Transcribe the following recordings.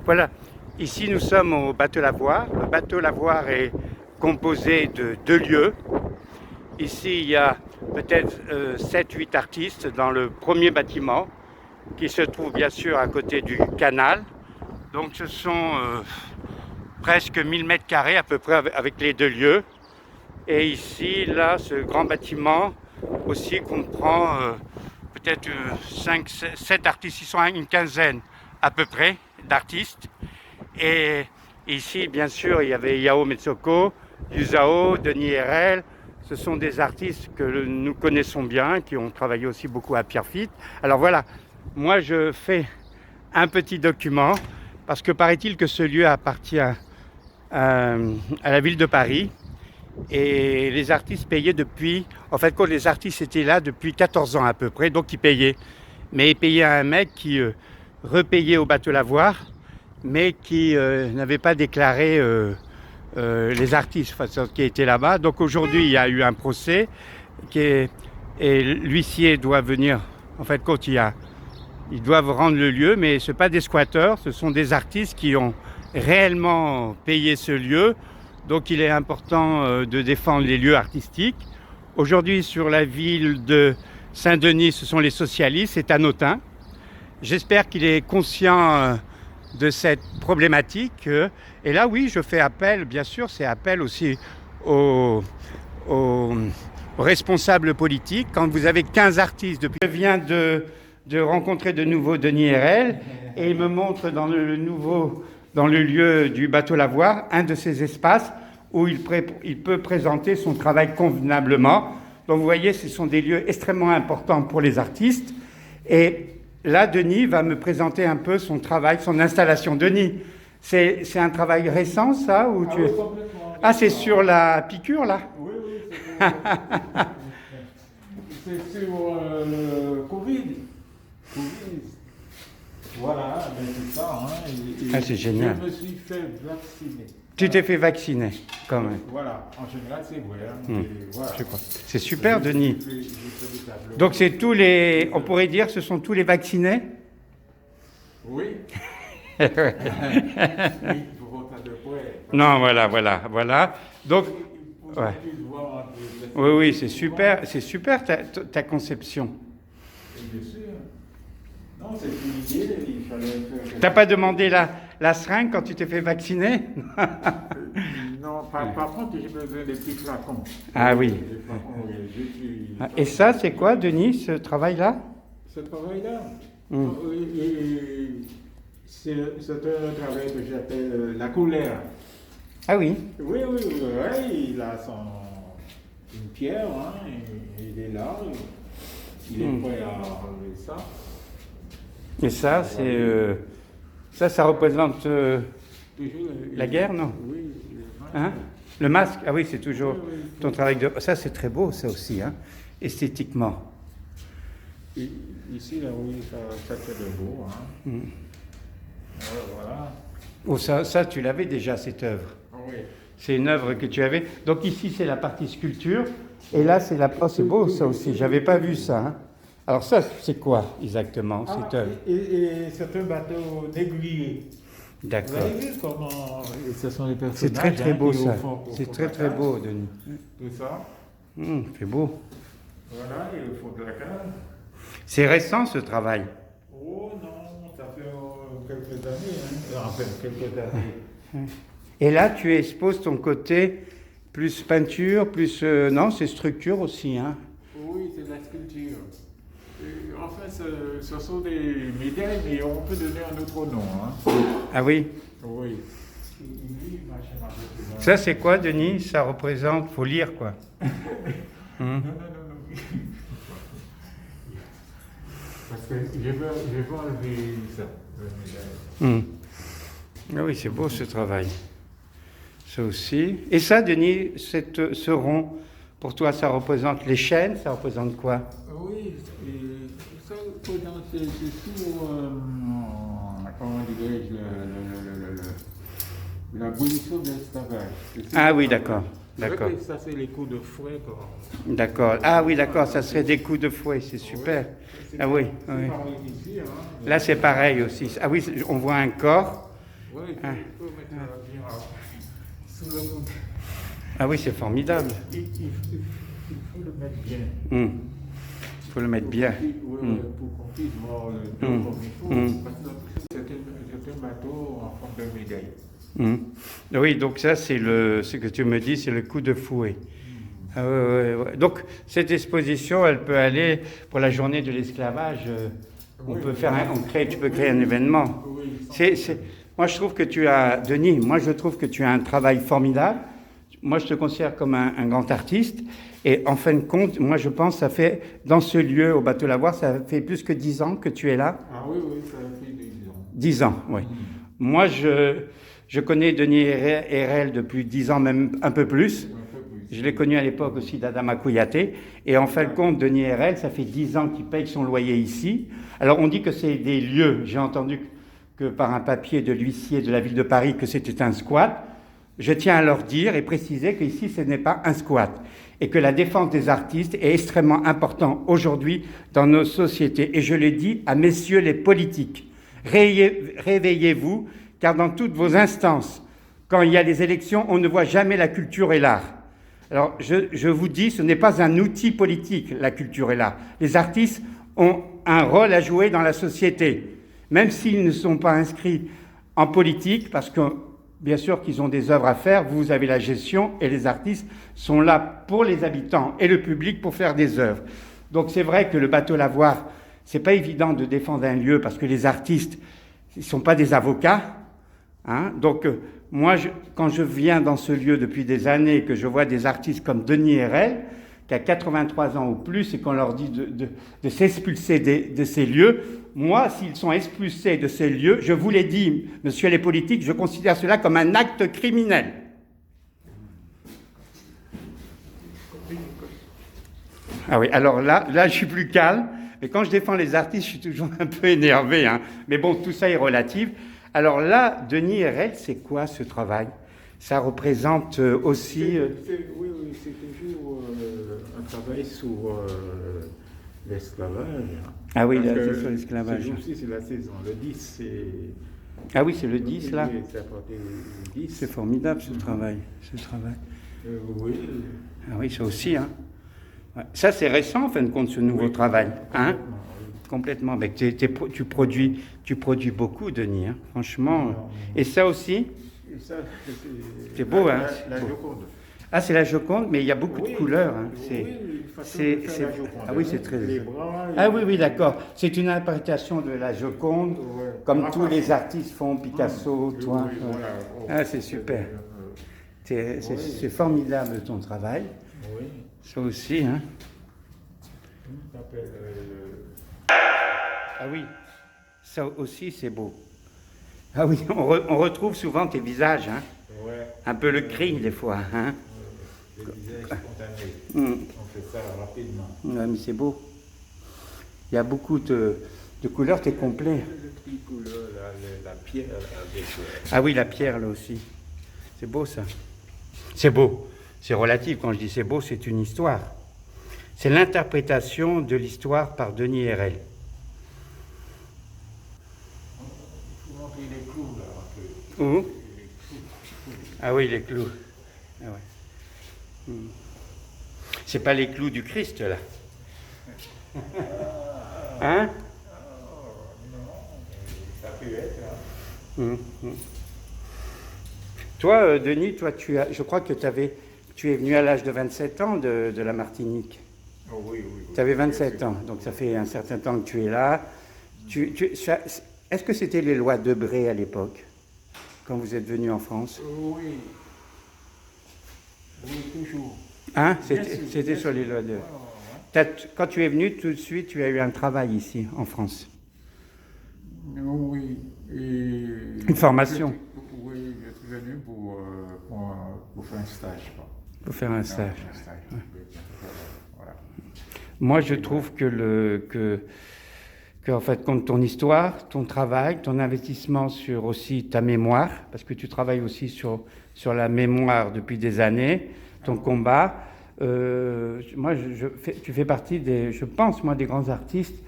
Voilà, ici nous sommes au bateau Lavoir. Le bateau Lavoir est composé de deux lieux. Ici il y a peut-être 7-8 artistes dans le premier bâtiment qui se trouve bien sûr à côté du canal. Donc ce sont presque 1000 mètres carrés à peu près avec les deux lieux. Et ici, là, ce grand bâtiment aussi comprend peut-être 7 artistes, ils sont une quinzaine à peu près d'artistes. Et ici, bien sûr, il y avait Yao Metsoko, Yuzao, Denis RL. Ce sont des artistes que nous connaissons bien, qui ont travaillé aussi beaucoup à Pierrefitte. Alors voilà, moi je fais un petit document, parce que paraît-il que ce lieu appartient à la ville de Paris. Et les artistes payaient depuis, en fait, quand les artistes étaient là depuis 14 ans à peu près, donc ils payaient. Mais ils payaient à un mec qui repayait au bateau Lavoir, mais qui n'avait pas déclaré les artistes qui étaient là-bas. Donc aujourd'hui, il y a eu un procès et l'huissier doit venir, en fait, quand ils doivent rendre le lieu, mais ce ne sont pas des squatteurs, ce sont des artistes qui ont réellement payé ce lieu. Donc il est important de défendre les lieux artistiques. Aujourd'hui, sur la ville de Saint-Denis, ce sont les socialistes, c'est un Autun. J'espère qu'il est conscient de cette problématique. Et là, oui, je fais appel, bien sûr, c'est appel aussi aux responsables politiques. Quand vous avez 15 artistes, depuis, je viens de rencontrer de nouveau Denis RL et il me montre dans le lieu du bateau Lavoir, un de ces espaces où il peut présenter son travail convenablement. Donc vous voyez, ce sont des lieux extrêmement importants pour les artistes. Et là, Denis va me présenter un peu son travail, son installation. Denis, c'est un travail récent, ça ou oui, complètement. Ah, c'est sur la piqûre, là? Oui, c'est sur le Covid. Voilà, c'est ça. Hein, c'est génial. Je me suis fait vacciner. Tu t'es fait vacciner, quand même. Voilà, en général, c'est vrai. Hein, voilà. Je crois. C'est super, Denis. Donc, c'est tous les... On pourrait dire ce sont tous les vaccinés? Oui. Oui, non, voilà. Donc, ouais. Oui, c'est super ta conception. Bien sûr. Non, c'est une idée, il fallait faire... T'as pas demandé la seringue quand tu t'es fait vacciner? Non, par contre, j'ai besoin des petits flacons. Ah oui. Des flacons, oui. Et ça, c'est quoi, Denis, ce travail-là? Ce travail-là, c'est un travail que j'appelle la colère. Ah oui. Oui, il a une pierre, hein, il est là, il est prêt à enlever ça. Et ça, c'est ça représente la guerre, non? Oui. Hein? Le masque? Ah oui, c'est toujours ton travail de... Ça, c'est très beau, ça aussi, hein, esthétiquement. Ici, là, oui, ça fait de beau. Hein. Voilà. Oh, ça, tu l'avais déjà, cette œuvre. Oui. C'est une œuvre que tu avais. Donc ici, c'est la partie sculpture. Et là, c'est la... Oh, c'est beau, ça aussi. J'avais pas vu ça. Hein. Alors ça, c'est quoi, exactement, cette œuvre? Et c'est un bateau négrier. D'accord. Vous avez vu comment ce sont les personnages? C'est très beau, ça. C'est très beau, Denis. Tout ça. C'est beau. Voilà, et le fond de la case. C'est récent, ce travail? Oh non, ça fait quelques années. Hein. Enfin, quelques années. Et là, tu exposes ton côté plus peinture, plus... non, c'est structure aussi, hein? Oui, c'est de la sculpture. En fait, ce sont des médailles, mais on peut donner un autre nom. Hein. Ah oui? Oui. Ça, c'est quoi, Denis? Ça représente... Faut lire, quoi. Non. Parce que je veux enlever ça, la médaille. Ah oui, c'est beau, ce travail. Ça aussi. Et ça, Denis, ce rond, pour toi, ça représente les chaînes? Ça représente quoi? Oui, ça représente tout, comment dirais-je, l'abolition de l'esclavage. Ah oui, d'accord. Ça, c'est les coups de fouet. D'accord. Ah oui, d'accord, ça serait des coups de fouet, c'est super. Ah oui. Ici, hein, là, c'est pareil aussi. Ah oui, on voit un corps Oui, il Hein. faut mettre bien sous le compte. Ah oui, c'est formidable. Il faut le mettre bien. Il faut le mettre bien. Pour qu'on puisse voir le dos comme il faut. Parce que c'est un bateau en forme de médaille. Oui, donc ça, c'est ce que tu me dis, c'est le coup de fouet. Ah, ouais. Donc, cette exposition, elle peut aller pour la journée de l'esclavage. Tu peux créer un événement. Moi, je trouve que Denis, moi, je trouve que tu as un travail formidable. Moi, je te considère comme un grand artiste. Et en fin de compte, moi, je pense, ça fait, dans ce lieu, au Bateau Lavoir, ça fait plus que 10 ans que tu es là. Ah oui, ça fait 10 ans. 10 ans, oui. Moi, je connais Denis Herrel depuis 10 ans, même un peu plus. Je l'ai connu à l'époque aussi d'Adama Kouyaté. Et en fin de compte, Denis Herrel, ça fait 10 ans qu'il paye son loyer ici. Alors, on dit que c'est des lieux. J'ai entendu que par un papier de l'huissier de la ville de Paris, que c'était un squat. Je tiens à leur dire et préciser qu'ici, ce n'est pas un squat. Et que la défense des artistes est extrêmement importante aujourd'hui dans nos sociétés. Et je le dis à messieurs les politiques. Réveillez-vous, car dans toutes vos instances, quand il y a des élections, on ne voit jamais la culture et l'art. Alors, je vous dis, ce n'est pas un outil politique, la culture et l'art. Les artistes ont un rôle à jouer dans la société, même s'ils ne sont pas inscrits en politique, parce que, bien sûr qu'ils ont des œuvres à faire, vous avez la gestion, et les artistes sont là pour les habitants et le public pour faire des œuvres. Donc, c'est vrai que le Bateau Lavoir, c'est pas évident de défendre un lieu, parce que les artistes, ils sont pas des avocats, hein. Donc, moi, quand je viens dans ce lieu depuis des années, que je vois des artistes comme Denis Herrel, qui a 83 ans ou plus, et qu'on leur dit de s'expulser de ces lieux, moi, s'ils sont expulsés de ces lieux, je vous l'ai dit, monsieur les politiques, je considère cela comme un acte criminel. Ah oui, alors là, je suis plus calme, mais quand je défends les artistes, je suis toujours un peu énervé, hein. Mais bon, tout ça est relatif. Alors là, Denis Herrel, c'est quoi ce travail? Ça représente aussi... Oui, c'est toujours un travail sur l'esclavage. Ah oui, c'est sur l'esclavage. C'est aussi la saison. Le 10, c'est... Ah oui, c'est le 10, là. C'est à partir du 10. C'est formidable, ce travail. Oui. Ah oui, ça aussi, hein. Ouais. Ça, c'est récent, en fin de compte, ce nouveau travail. Hein? Complètement. Mais tu produis beaucoup, Denis, hein, franchement. Et ça aussi, c'est beau, hein. La Joconde. Ah, c'est la Joconde, mais il y a beaucoup de couleurs. Hein. Ah oui, c'est très... Les bras, Ah oui, d'accord. C'est une interprétation de la Joconde, comme tous les artistes font, Picasso, toi. Oui, voilà. Ah, c'est super. C'est formidable, ton travail. Oui. Ça aussi, hein. Ah oui, ça aussi, c'est beau. Ah oui, on retrouve souvent tes visages, hein. Ouais. Un peu le cri, des fois, hein. Le visage spontané. On fait ça rapidement. Ouais, mais c'est beau. Il y a beaucoup de couleurs, t'es complet. Le tricolore, la pierre avec... Ah oui, la pierre, là aussi. C'est beau, ça. C'est beau. C'est relatif. Quand je dis c'est beau, c'est une histoire. C'est l'interprétation de l'histoire par Denis Herrel. Il faut montrer les clous, là, un peu. Où? Ah oui, les clous. Ah ouais. C'est pas les clous du Christ, là. Hein? Non, ça peut être, hein. Toi, Denis, je crois que tu es venu à l'âge de 27 ans de la Martinique. Oh, oui. Tu avais 27 ans, donc ça fait un certain temps que tu es là. Est-ce que c'était les lois Debré à l'époque, quand vous êtes venu en France? Oui. Oui, toujours. Hein? C'était sur les lois Debré. Quand tu es venu, tout de suite, tu as eu un travail ici, en France. Oui. Une formation. Oui, je suis venu pour faire un stage. Pour faire un stage. Ouais. Voilà. Moi, je trouve que en fait, compte ton histoire, ton travail, ton investissement sur aussi ta mémoire, parce que tu travailles aussi sur la mémoire depuis des années, ton combat. Moi, tu fais partie des grands artistes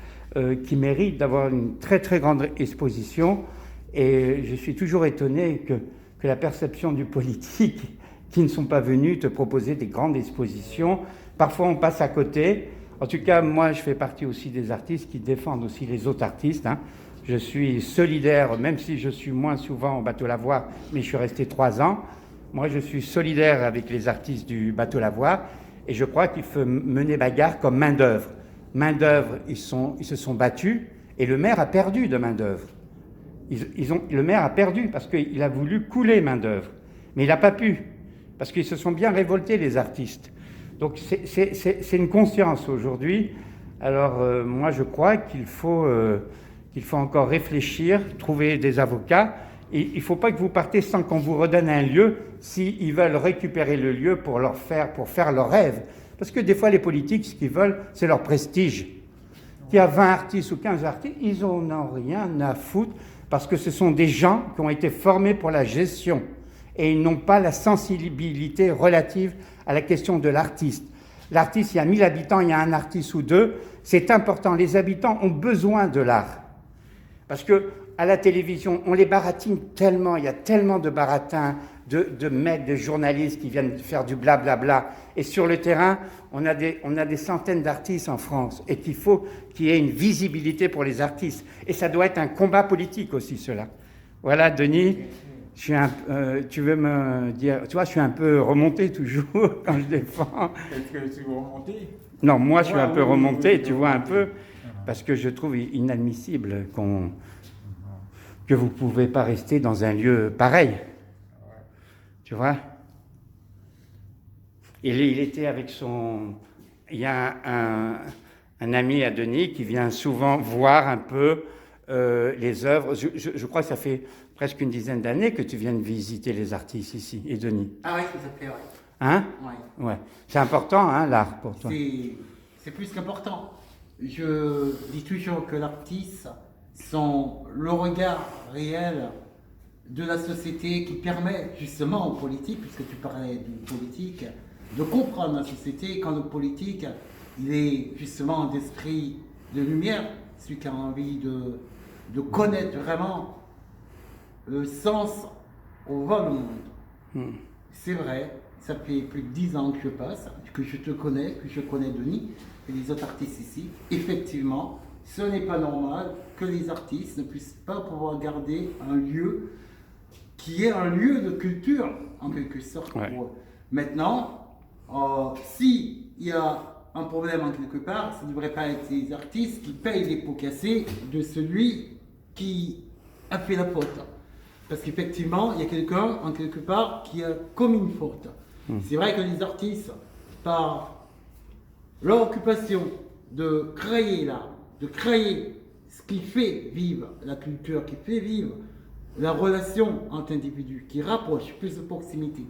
qui méritent d'avoir une très très grande exposition Et je suis toujours étonné que la perception du politique, qui ne sont pas venus te proposer des grandes expositions, parfois on passe à côté. En tout cas, moi, je fais partie aussi des artistes qui défendent aussi les autres artistes. Hein. Je suis solidaire, même si je suis moins souvent au Bateau Lavoir, mais je suis resté 3 ans. Moi, je suis solidaire avec les artistes du Bateau Lavoir et je crois qu'il faut mener bagarre comme main-d'œuvre. Main-d'œuvre, ils se sont battus et le maire a perdu de main-d'œuvre. Le maire a perdu parce qu'il a voulu couler main-d'œuvre, mais il n'a pas pu parce qu'ils se sont bien révoltés, les artistes. Donc, c'est une conscience aujourd'hui. Alors, moi, je crois qu'il faut encore réfléchir, trouver des avocats. Et il ne faut pas que vous partez sans qu'on vous redonne un lieu s'ils veulent récupérer le lieu pour faire leur rêve. Parce que des fois, les politiques, ce qu'ils veulent, c'est leur prestige. Il y a 20 artistes ou 15 artistes, ils n'en ont rien à foutre parce que ce sont des gens qui ont été formés pour la gestion et ils n'ont pas la sensibilité relative à la question de l'artiste. L'artiste, il y a 1000 habitants, il y a un artiste ou deux. C'est important. Les habitants ont besoin de l'art. Parce que à la télévision, on les baratine tellement, il y a tellement de baratins, de mecs, de journalistes qui viennent faire du blablabla. Et sur le terrain, on a des centaines d'artistes en France et qu'il faut qu'il y ait une visibilité pour les artistes. Et ça doit être un combat politique aussi, cela. Voilà, Denis, tu veux me dire... Tu vois, je suis un peu remonté toujours quand je défends. Est-ce que tu veux remonter? Non, moi, je suis un peu remonté, tu vois, un peu, parce que je trouve inadmissible que vous ne pouvez pas rester dans un lieu pareil. Tu vois? Il était avec son... Il y a un ami à Denis qui vient souvent voir un peu les œuvres. Je crois que ça fait presque une dizaine d'années que tu viens de visiter les artistes ici, et Denis. Ah oui, ça fait, ouais. Hein? Ouais. Ouais. C'est important, hein, l'art, pour toi. C'est plus qu'important. Je dis toujours que l'artiste sont le regard réel de la société qui permet justement aux politiques, puisque tu parlais d'une politique, de comprendre la société quand le politique, il est justement d'esprit de lumière, celui qui a envie de connaître vraiment le sens au va le monde. C'est vrai, ça fait plus de 10 ans que je passe, que je te connais, que je connais Denis et les autres artistes ici. Effectivement, ce n'est pas normal que les artistes ne puissent pas pouvoir garder un lieu qui est un lieu de culture, en quelque sorte, Ouais. pour eux. Maintenant, s'il y a un problème en quelque part, ça ne devrait pas être les artistes qui payent les pots cassés de celui qui a fait la faute. Parce qu'effectivement, il y a quelqu'un, en quelque part, qui a commis une faute. C'est vrai que les artistes, par leur occupation de créer l'art, de créer ce qui fait vivre la culture, qui fait vivre la relation entre individus, qui rapproche plus de proximité.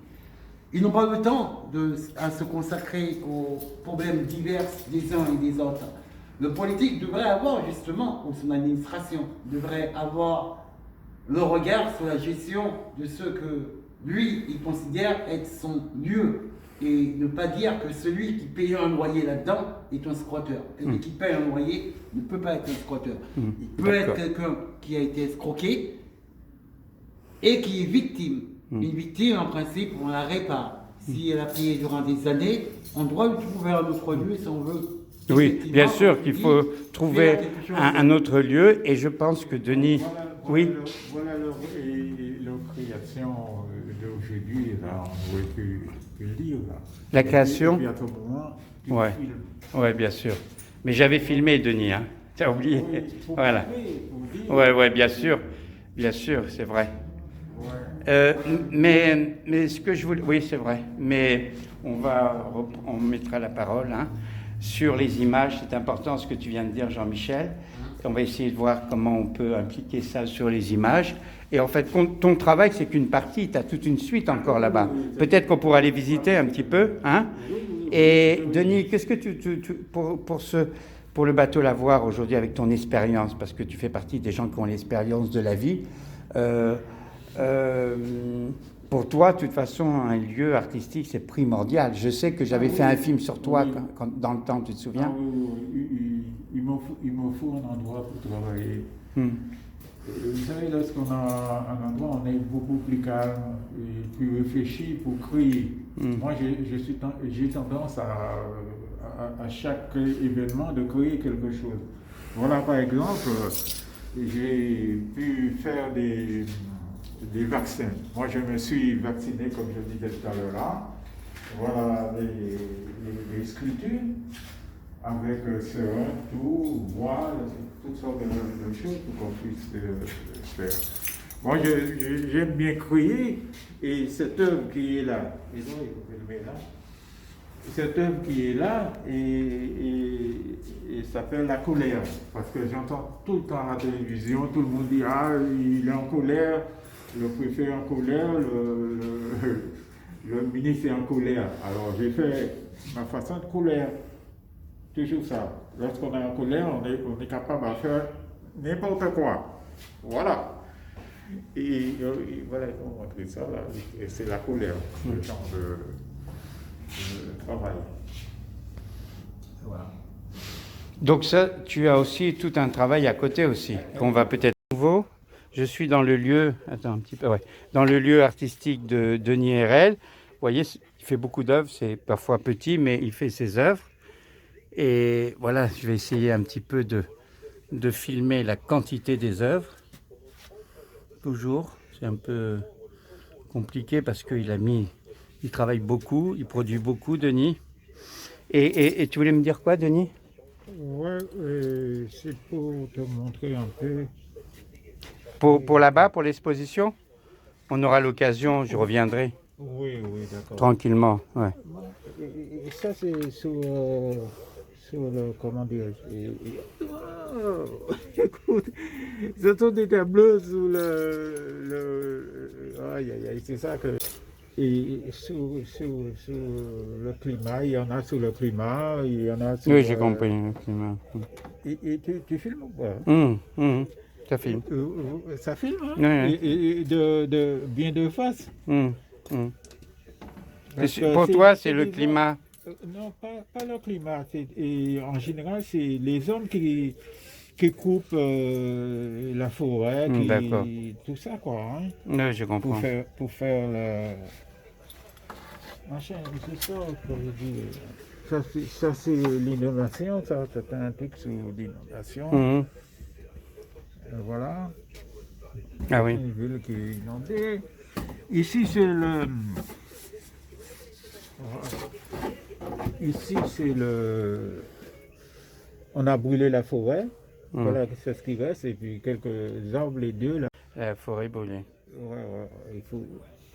Ils n'ont pas le temps à se consacrer aux problèmes divers des uns et des autres. Le politique devrait avoir justement, ou son administration, devrait avoir le regard sur la gestion de ce que lui, il considère être son lieu. Et ne pas dire que celui qui paye un loyer là-dedans est un squatteur. Celui qui paye un loyer ne peut pas être un squatteur. Il peut être quelqu'un qui a été escroqué et qui est victime. Une victime, en principe, on la répare. Si elle a payé durant des années, on doit lui trouver un autre lieu si on veut. Oui, bien sûr qu'il faut trouver un autre lieu, et je pense que Denis... Voilà leur création d'aujourd'hui, là, on aurait pu le dire. Là. La création? Et puis à tout moment, tu filmes. Ouais, bien sûr. Mais j'avais filmé, Denis, hein. T'as oublié? Oui, pour voilà. prouver, Ouais, bien sûr, c'est vrai. Ouais. Mais ce que je voulais... Oui, c'est vrai. Mais on mettra la parole sur les images. C'est important ce que tu viens de dire, Jean-Michel. On va essayer de voir comment on peut impliquer ça sur les images. Et en fait, ton travail, c'est qu'une partie. Tu as toute une suite encore là-bas. Peut-être qu'on pourra les visiter un petit peu. Hein. Et Denis, qu'est-ce que pour le Bateau Lavoir aujourd'hui, avec ton expérience, parce que tu fais partie des gens qui ont l'expérience de la vie, pour toi, de toute façon, un lieu artistique, c'est primordial. Je sais que j'avais fait un film sur toi dans le temps, tu te souviens? Il me faut un endroit pour travailler. Vous savez, lorsqu'on a un endroit, on est beaucoup plus calme et plus réfléchi pour créer. Moi, j'ai tendance à chaque événement de créer quelque chose. Voilà, par exemple, j'ai pu faire des vaccins. Moi, je me suis vacciné, comme je disais tout à l'heure là. Voilà les sculptures avec serin, tout, voile, toutes sortes de choses pour qu'on puisse faire. Moi, j'aime bien créer et cette œuvre qui est là, cette œuvre qui est là et s'appelle La colère. Parce que j'entends tout le temps à la télévision, tout le monde dit ah, il est en colère, le préfet est en colère, le ministre est en colère. Alors j'ai fait ma façon de colère. Toujours ça. Lorsqu'on est en colère, on est capable de faire n'importe quoi. Voilà. Et voilà, ils vont montrer ça là. Et c'est la colère, le genre de travail. Voilà. Donc ça, tu as aussi tout un travail à côté aussi, qu'on va peut-être nouveau. Je suis dans le lieu, attends un petit peu, ouais, dans le lieu artistique de Denis Herrel. Vous voyez, il fait beaucoup d'œuvres, c'est parfois petit, mais il fait ses œuvres. Et voilà, je vais essayer un petit peu de filmer la quantité des œuvres. Toujours, c'est un peu compliqué parce il travaille beaucoup, il produit beaucoup, Denis. Et tu voulais me dire quoi, Denis? Ouais, c'est pour te montrer un peu. Pour là-bas, pour l'exposition? On aura l'occasion, je reviendrai. Oui, d'accord. Tranquillement, ouais. Et ça, c'est sur le, comment dire, écoute, ce sont des tableaux sur aïe, c'est ça que, et sur le climat, il y en a sur le climat, il y en a sur Oui, j'ai compris, le climat. Et tu filmes ou pas? Ça filme. Ça filme, hein? Oui. Et de bien de face. Pour toi, c'est le climat. Non, pas le climat. Et en général, c'est les hommes qui coupent la forêt, tout ça, quoi. Hein, oui, je comprends. Pour faire le... Machin, c'est ça que je dis. Ça c'est l'inondation, ça, c'est un truc sur l'inondation. Voilà. Ah oui. Une ville qui est inondée. Ici, c'est le... Ici, c'est le... On a brûlé la forêt. Voilà, c'est ce qui reste. Et puis quelques arbres, les deux, là. La forêt brûlée. Ouais, il faut...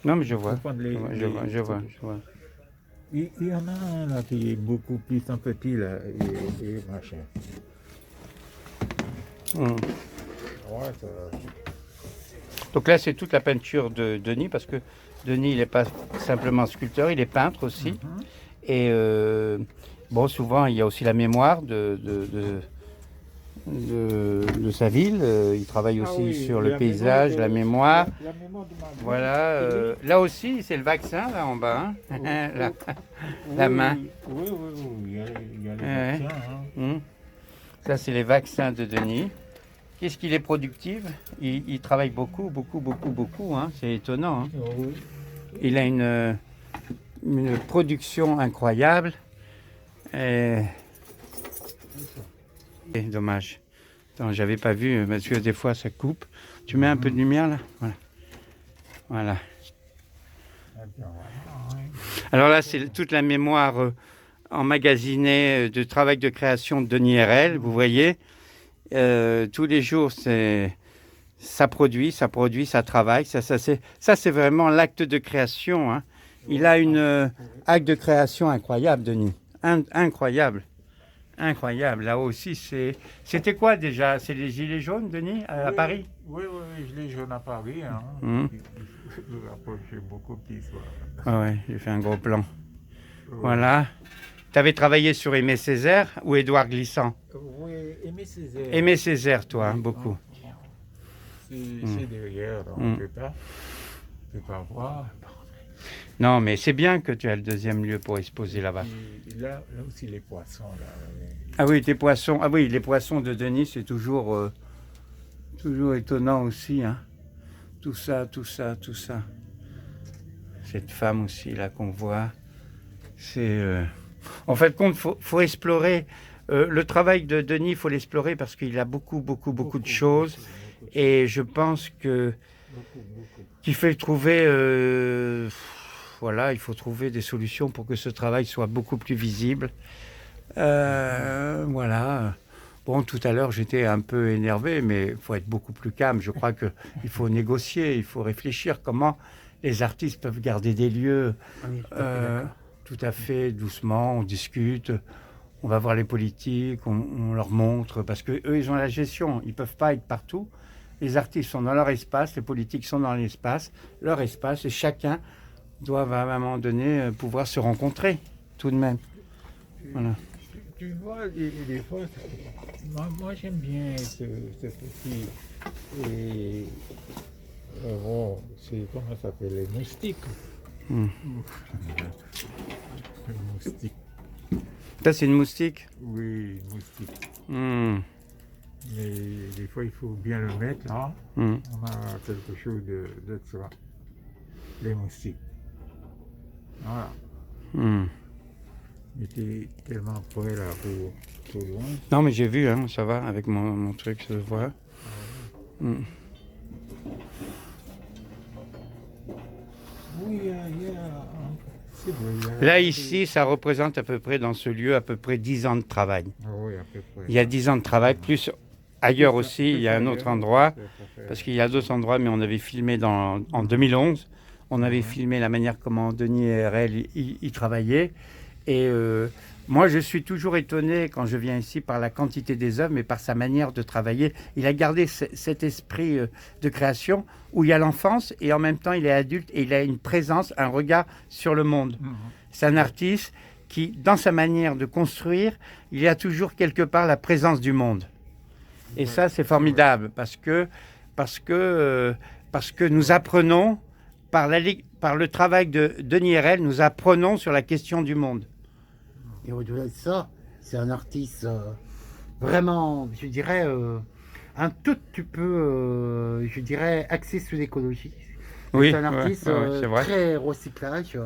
Non, mais je vois. Je vois. Il y en a un, là, qui est beaucoup plus un petit, là, et machin. Ouais, ça... Donc là, c'est toute la peinture de Denis, parce que Denis, il n'est pas simplement sculpteur, il est peintre aussi. Et bon, souvent, il y a aussi la mémoire de sa ville. Il travaille aussi sur le paysage, la mémoire. La mémoire de ma ville. Voilà. Là aussi, c'est le vaccin, là en bas. Hein. La main. Oui, il y a les vaccins. Hein. Ça, c'est les vaccins de Denis. Qu'est-ce qu'il est productif? Il travaille beaucoup. Hein. C'est étonnant. Hein. Oui. Il a une production incroyable. Et dommage. Attends, j'avais pas vu parce que des fois ça coupe. Tu mets un peu de lumière là. Voilà. Alors là, c'est toute la mémoire emmagasinée de travail de création de Denis Herrel. Vous voyez, tous les jours, ça produit, ça travaille. Ça c'est vraiment l'acte de création. Hein. Il a une acte de création incroyable, Denis. Incroyable. Là aussi, c'était quoi déjà? C'est les gilets jaunes, Denis, à Paris? Oui, gilets jaunes à Paris. Hein. Après, j'ai beaucoup plus. Ah ouais, j'ai fait un gros plan. Voilà. Tu avais travaillé sur Aimé Césaire ou Édouard Glissant? Oui, Aimé Césaire. Aimé Césaire, toi, beaucoup. C'est derrière, on ne peut pas voir. Non, mais c'est bien que tu as le deuxième lieu pour exposer là-bas. Là aussi, les poissons. Là. Ah oui, les poissons de Denis, c'est toujours Toujours étonnant aussi, hein. Tout ça. Cette femme aussi, là, qu'on voit. C'est... En fait, compte, faut explorer. Le travail de Denis, il faut l'explorer parce qu'il a beaucoup de choses. Et je pense qu'il faut trouver... voilà, il faut trouver des solutions pour que ce travail soit beaucoup plus visible. Voilà. Bon, tout à l'heure, j'étais un peu énervé, mais il faut être beaucoup plus calme. Je crois qu'il faut négocier, il faut réfléchir comment les artistes peuvent garder des lieux tout à fait doucement. On discute, on va voir les politiques, on leur montre, parce qu'eux, ils ont la gestion. Ils ne peuvent pas être partout. Les artistes sont dans leur espace, les politiques sont dans l'espace, leur espace, et chacun doit à un moment donné pouvoir se rencontrer, tout de même. Voilà. Tu vois, des fois, moi j'aime bien ce petit. Et, bon, c'est comment ça s'appelle, les moustiques. Les moustiques. Ça, c'est une moustique? Oui, moustique. Mais des fois, il faut bien le mettre là. On a quelque chose de ça. Les moustiques. Voilà. J'étais tellement près là pour loin. Non, mais j'ai vu, hein, ça va, avec mon truc, ça se voit. Oui, c'est vrai. Là, ici, ça représente à peu près, dans ce lieu, à peu près 10 ans de travail. Oui, à peu près. Il y a 10 ans de travail, plus ailleurs aussi, il y a un autre endroit, parce qu'il y a d'autres endroits, mais on avait filmé en 2011. On avait filmé la manière comment Denis et RL y travaillaient. Et moi, je suis toujours étonné quand je viens ici par la quantité des œuvres, mais par sa manière de travailler. Il a gardé cet esprit de création où il y a l'enfance et en même temps, il est adulte et il a une présence, un regard sur le monde. C'est un artiste qui, dans sa manière de construire, il y a toujours quelque part la présence du monde. Et ça, c'est formidable parce que nous apprenons, par le travail de Denis RL, nous apprenons sur la question du monde. Et au-delà de ça, c'est un artiste vraiment, je dirais, un tout petit peu, je dirais, axé sur l'écologie. Oui, c'est un artiste c'est vrai. très recyclage.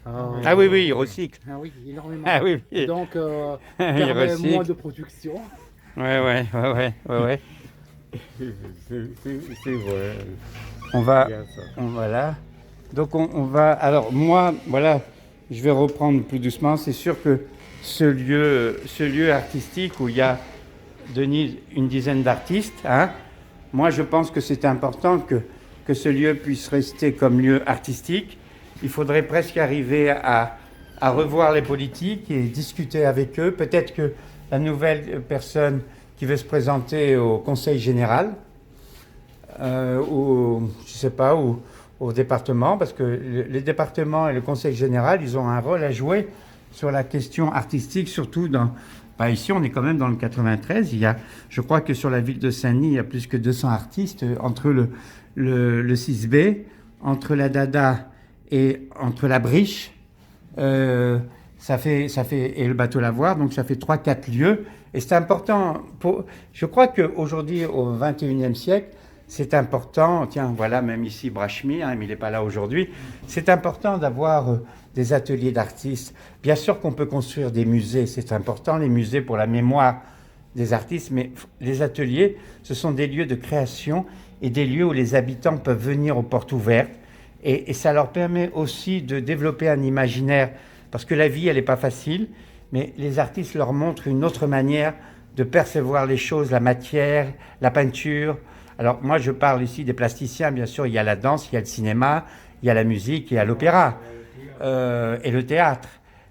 Ah oui, il recycle. Ah oui, énormément. Ah oui. Donc, Il permet recycle. moins de production. Ouais. C'est vrai. Voilà. Donc on va. Alors moi, voilà, je vais reprendre plus doucement. C'est sûr que ce lieu artistique où il y a, Denis, une dizaine d'artistes, hein, moi je pense que c'est important que ce lieu puisse rester comme lieu artistique. Il faudrait presque arriver à revoir les politiques et discuter avec eux. Peut-être que la nouvelle personne qui veut se présenter au Conseil général, ou je sais pas, ou au département, parce que les départements et le Conseil général, ils ont un rôle à jouer sur la question artistique, surtout ici, on est quand même dans le 93. Je crois que sur la ville de Saint-Denis, il y a plus que 200 artistes entre le 6B, entre la Dada et entre la Briche. Ça fait, et le bateau Lavoir, donc ça fait 3-4 lieux. Et c'est important. Je crois qu'aujourd'hui, au 21e siècle, c'est important, tiens, voilà, même ici, Brachmi, hein, mais il n'est pas là aujourd'hui, c'est important d'avoir des ateliers d'artistes. Bien sûr qu'on peut construire des musées, c'est important, les musées pour la mémoire des artistes, mais les ateliers, ce sont des lieux de création et des lieux où les habitants peuvent venir aux portes ouvertes. Et ça leur permet aussi de développer un imaginaire, parce que la vie, elle n'est pas facile, mais les artistes leur montrent une autre manière de percevoir les choses, la matière, la peinture. Alors moi, je parle ici des plasticiens, bien sûr, il y a la danse, il y a le cinéma, il y a la musique, il y a l'opéra et le théâtre.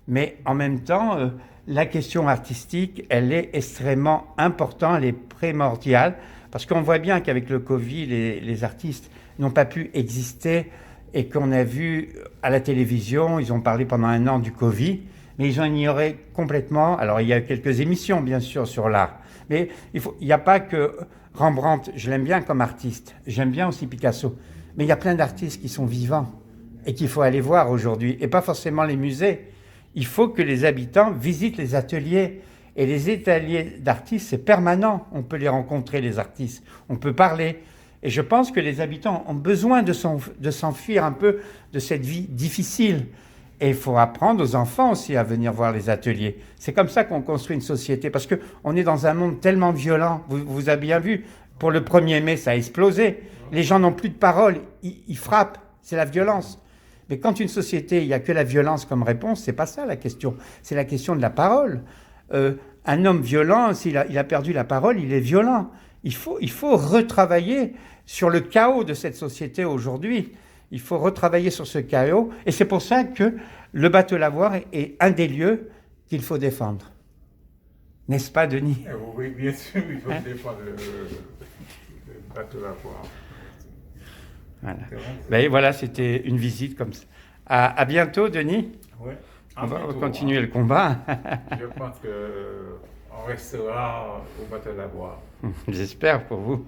Mais en même temps, la question artistique, elle est extrêmement importante, elle est primordiale, parce qu'on voit bien qu'avec le Covid, les artistes n'ont pas pu exister et qu'on a vu à la télévision, ils ont parlé pendant 1 an du Covid, mais ils ont ignoré complètement. Alors il y a quelques émissions, bien sûr, sur l'art, mais il n'y a pas que Rembrandt, je l'aime bien comme artiste, j'aime bien aussi Picasso, mais il y a plein d'artistes qui sont vivants et qu'il faut aller voir aujourd'hui, et pas forcément les musées. Il faut que les habitants visitent les ateliers Et les ateliers d'artistes, c'est permanent. On peut les rencontrer, les artistes. On peut parler. Et je pense que les habitants ont besoin de s'enfuir un peu de cette vie difficile. Et il faut apprendre aux enfants aussi à venir voir les ateliers. C'est comme ça qu'on construit une société. Parce qu'on est dans un monde tellement violent. Vous avez bien vu, pour le 1er mai, ça a explosé. Les gens n'ont plus de parole. Ils frappent. C'est la violence. Mais quand une société, il n'y a que la violence comme réponse, c'est pas ça la question. C'est la question de la parole. Un homme violent, s'il a perdu la parole, il est violent. Il faut retravailler sur le chaos de cette société aujourd'hui. Il faut retravailler sur ce chaos. Et c'est pour ça que le bateau Lavoir est un des lieux qu'il faut défendre. N'est-ce pas, Denis? Oui, bien sûr, il faut défendre le bateau Lavoir. Voilà. Ben voilà, c'était une visite comme ça. À bientôt, Denis. Ouais. On va continuer le combat. Je pense qu'on restera au bateau Lavoir. J'espère pour vous.